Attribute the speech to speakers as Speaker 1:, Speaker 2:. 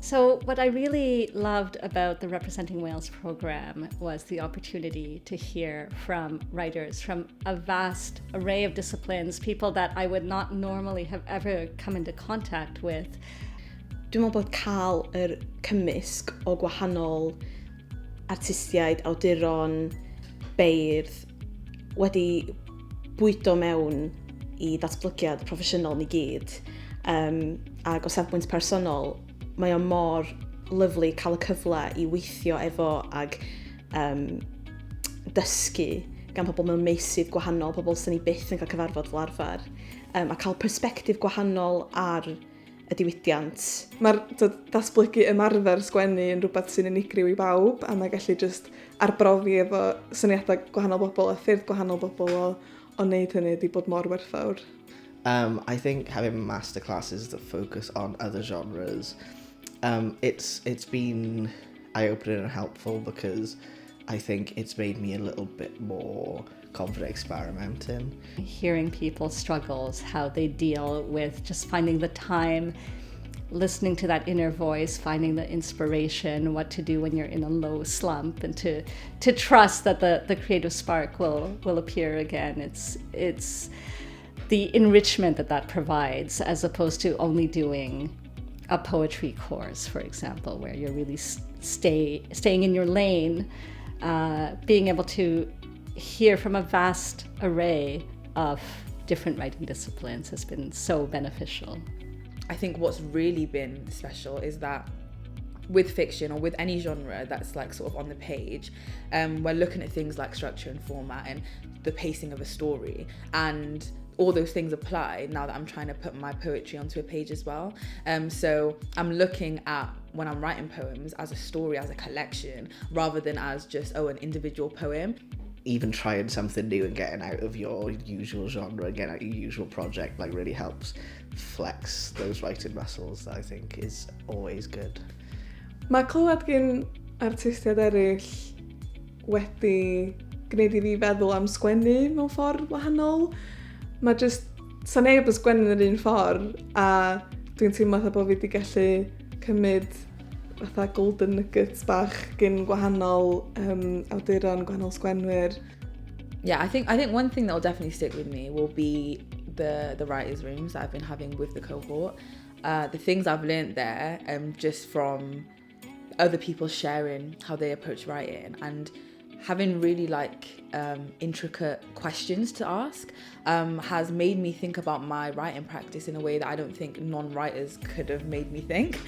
Speaker 1: So what I really loved about the Representing Wales program was the opportunity to hear from writers from a vast array of disciplines, people that I would not normally have ever come into contact with.
Speaker 2: Dwi'n meddwl bod cael yr cymysg o gwahanol artistiaid, awduron, beirdd wedi bwydo mewn i ddatblygiad proffesiynol ni gyd. Ac o safbwynt personol, mae o mor lyflu cael y cyfle i weithio efo ag dysgu gan pobl mewn meysydd gwahanol, pobl sy'n ni byth yn cael cyfarfod fel arfer, a cael persbectif gwahanol ar y diwydiant.
Speaker 3: Mae'r datblygu ymarfer sgwennu yn rhywbeth sy'n unigryw i bawb, a mae gallu just arbrofi efo syniadau gwahanol bobl a ffyrdd gwahanol bobl o wneud hynny wedi bod mor werthfawr.
Speaker 4: I think having masterclasses that focus on other genres, it's been eye-opening and helpful because I think it's made me a little bit more confident experimenting.
Speaker 1: Hearing people's struggles, how they deal with just finding the time, listening to that inner voice, finding the inspiration, what to do when you're in a low slump, and to trust that the creative spark will appear again. It's the enrichment that provides, as opposed to only doing a poetry course, for example, where you're really staying in your lane, being able to hear from a vast array of different writing disciplines has been so beneficial.
Speaker 5: I think what's really been special is that with fiction or with any genre that's like sort of on the page, we're looking at things like structure and format and the pacing of a story, and all those things apply now that I'm trying to put my poetry onto a page as well. So I'm looking at, when I'm writing poems, as a story, as a collection, rather than as just, an individual poem.
Speaker 4: Even trying something new and getting out of your usual genre, getting out of your usual project, like really helps flex those writing muscles that I think is always good.
Speaker 3: Mae clywed gen artistiaid eraill wedi gwneud i fi feddwl am sgwennu mewn ffordd wahanol. Mae just, sa neb yn sgwennu yn yr un ffordd, a dwi'n teimlo fatha bod fi wedi gallu cymryd fatha golden nuggets bach gen gwahanol awduron, gwahanol sgwenwyr.
Speaker 5: Yeah, I think one thing that will definitely stick with me will be the writers' rooms that I've been having with the cohort. The things I've learned there, just from other people sharing how they approach writing and having really intricate questions to ask, has made me think about my writing practice in a way that I don't think non-writers could have made me think.